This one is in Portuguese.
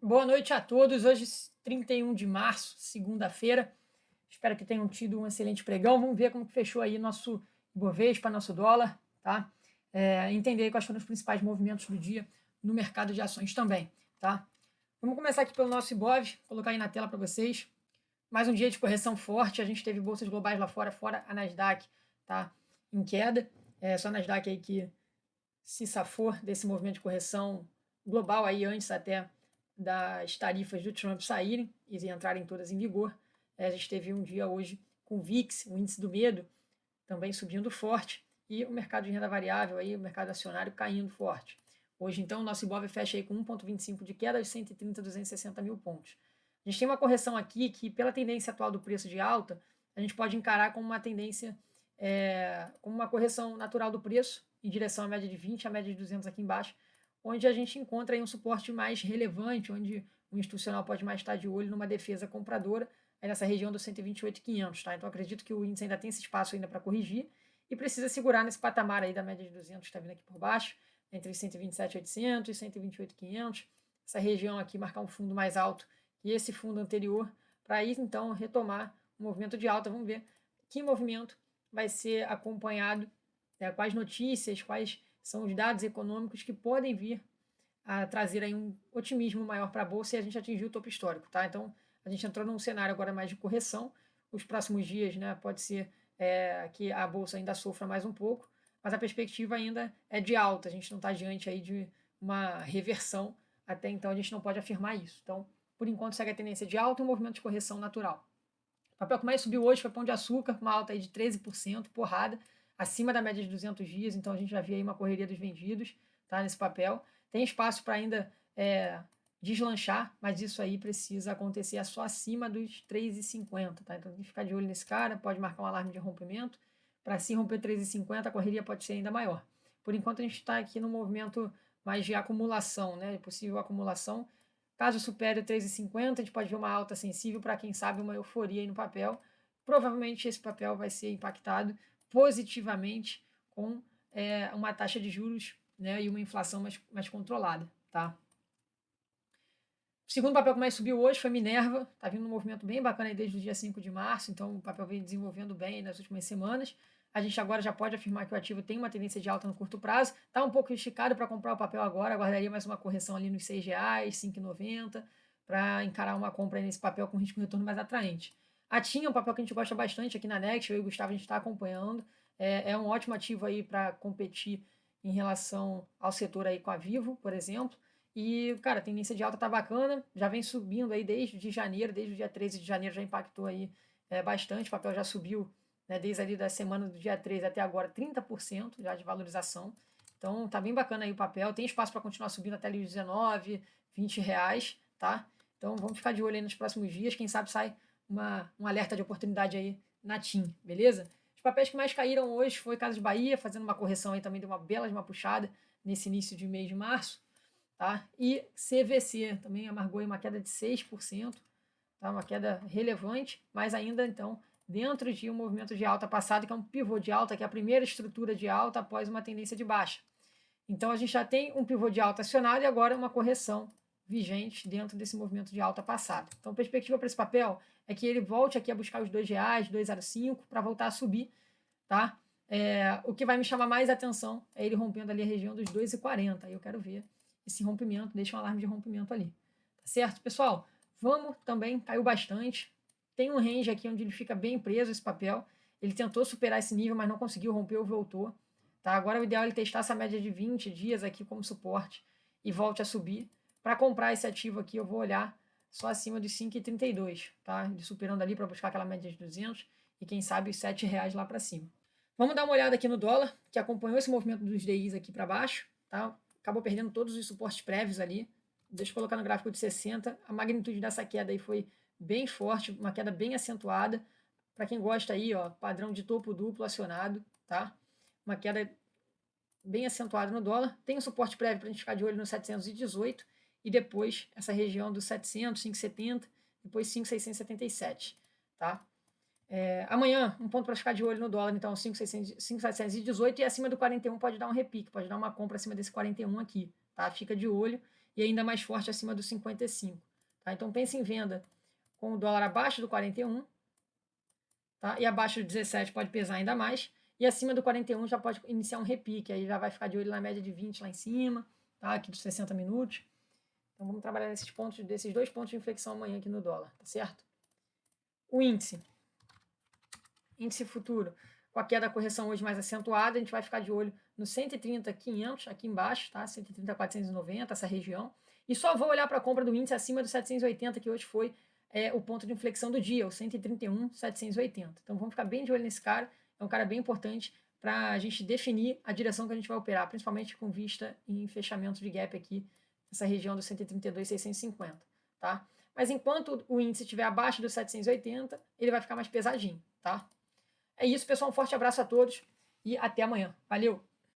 Boa noite a todos. Hoje, 31 de março, segunda-feira. Espero que tenham tido um excelente pregão. Vamos ver como que fechou aí nosso Ibovespa, nosso dólar, tá? Entender quais foram os principais movimentos do dia no mercado de ações também, tá? Vamos começar aqui pelo nosso Ibov, colocar aí na tela para vocês. Mais um dia de correção forte. A gente teve bolsas globais lá fora a Nasdaq, tá? Em queda. Só a Nasdaq aí que se safou desse movimento de correção global aí antes até das tarifas do Trump saírem e entrarem todas em vigor. A gente teve um dia hoje com o VIX, o índice do medo, também subindo forte, e o mercado de renda variável, aí, o mercado acionário caindo forte. Hoje, então, o nosso Ibov fecha aí com 1,25 de queda aos 130.260 mil pontos. A gente tem uma correção aqui que, pela tendência atual do preço de alta, a gente pode encarar como uma tendência, como uma correção natural do preço, em direção à média de 20, à média de 200 aqui embaixo, onde a gente encontra aí um suporte mais relevante, onde o institucional pode mais estar de olho numa defesa compradora, aí nessa região dos 128.500, tá? Então acredito que o índice ainda tem esse espaço ainda para corrigir e precisa segurar nesse patamar aí da média de 200 que está vindo aqui por baixo, entre 127.800 e 128.500, essa região aqui marcar um fundo mais alto que esse fundo anterior, para aí então retomar um movimento de alta. Vamos ver que movimento vai ser acompanhado, quais notícias, quais são os dados econômicos que podem vir a trazer aí um otimismo maior para a bolsa e a gente atingir o topo histórico, tá? Então, a gente entrou num cenário agora mais de correção. Os próximos dias, né, pode ser que a bolsa ainda sofra mais um pouco, mas a perspectiva ainda é de alta. A gente não está diante aí de uma reversão. Até então, a gente não pode afirmar isso. Então, por enquanto, segue a tendência de alta e um movimento de correção natural. O papel que mais subiu hoje foi Pão de Açúcar, com uma alta aí de 13%, porrada, acima da média de 200 dias, então a gente já viu aí uma correria dos vendidos, tá, nesse papel. Tem espaço para ainda deslanchar, mas isso aí precisa acontecer só acima dos 3,50, tá? Então tem que ficar de olho nesse cara, pode marcar um alarme de rompimento. Para se romper 3,50, a correria pode ser ainda maior. Por enquanto a gente está aqui no movimento mais de acumulação, né? Possível acumulação. Caso supere o 3,50, a gente pode ver uma alta sensível para, quem sabe, uma euforia aí no papel. Provavelmente esse papel vai ser impactado positivamente com uma taxa de juros, né, e uma inflação mais controlada. Tá? O segundo papel que mais subiu hoje foi Minerva, está vindo um movimento bem bacana aí desde o dia 5 de março, então o papel vem desenvolvendo bem nas últimas semanas. A gente agora já pode afirmar que o ativo tem uma tendência de alta no curto prazo, está um pouco esticado para comprar o papel agora, aguardaria mais uma correção ali nos R$ 6,00, 5,90, para encarar uma compra nesse papel com risco de retorno mais atraente. A TIM é um papel que a gente gosta bastante aqui na Next, eu e o Gustavo a gente está acompanhando, é um ótimo ativo aí para competir em relação ao setor aí com a Vivo, por exemplo. E, cara, a tendência de alta tá bacana, já vem subindo aí desde janeiro, desde o dia 13 de janeiro já impactou aí bastante, o papel já subiu, né, desde ali da semana do dia 13 até agora 30% já de valorização. Então tá bem bacana aí o papel, tem espaço para continuar subindo até ali os 19, R$ 20, tá? Então vamos ficar de olho aí nos próximos dias, quem sabe sai um alerta de oportunidade aí na TIM, beleza? Os papéis que mais caíram hoje foi Casas Bahia, fazendo uma correção aí também, deu uma bela de uma puxada nesse início de mês de março. Tá? E CVC também amargou uma queda de 6%, tá? Uma queda relevante, mas ainda então dentro de um movimento de alta passado, que é um pivô de alta, que é a primeira estrutura de alta após uma tendência de baixa. Então a gente já tem um pivô de alta acionado e agora uma correção vigente dentro desse movimento de alta passado. Então a perspectiva para esse papel é que ele volte aqui a buscar os R$ 2,00, 2,05 para voltar a subir, tá? O que vai me chamar mais atenção é ele rompendo ali a região dos 2,40. Aí eu quero ver esse rompimento, deixa um alarme de rompimento ali. Tá certo, pessoal? Vamos também, caiu bastante. Tem um range aqui onde ele fica bem preso, esse papel. Ele tentou superar esse nível, mas não conseguiu, rompeu, voltou. Tá? Agora o ideal é ele testar essa média de 20 dias aqui como suporte e volte a subir. Para comprar esse ativo aqui, eu vou olhar só acima de 5,32, tá? Ele superando ali para buscar aquela média de 200 e quem sabe os R$ 7,00 lá para cima. Vamos dar uma olhada aqui no dólar, que acompanhou esse movimento dos DIs aqui para baixo, tá? Acabou perdendo todos os suportes prévios ali. Deixa eu colocar no gráfico de 60. A magnitude dessa queda aí foi bem forte, uma queda bem acentuada. Para quem gosta aí, ó, padrão de topo duplo acionado, tá? Uma queda bem acentuada no dólar. Tem um suporte prévio para a gente ficar de olho no 718 e depois essa região dos 700, 570, depois 5,677, tá? Amanhã, um ponto para ficar de olho no dólar, então 5,718 e acima do 41 pode dar um repique, pode dar uma compra acima desse 41 aqui, tá? Fica de olho e ainda mais forte acima do 55. Tá? Então pense em venda com o dólar abaixo do 41, tá? E abaixo do 17 pode pesar ainda mais, e acima do 41 já pode iniciar um repique, aí já vai ficar de olho na média de 20 lá em cima, tá? Aqui dos 60 minutos. Então vamos trabalhar nesses pontos, desses 2 pontos de inflexão amanhã aqui no dólar, tá certo? O índice futuro, com a queda da correção hoje mais acentuada, a gente vai ficar de olho no 130.500 aqui embaixo, tá? 130.490, essa região. E só vou olhar para a compra do índice acima do 780, que hoje foi o ponto de inflexão do dia, o 131.780. Então vamos ficar bem de olho nesse cara, é um cara bem importante para a gente definir a direção que a gente vai operar, principalmente com vista em fechamento de gap aqui, nessa região do 132.650, tá? Mas enquanto o índice estiver abaixo do 780, ele vai ficar mais pesadinho, tá? É isso, pessoal. Um forte abraço a todos e até amanhã. Valeu!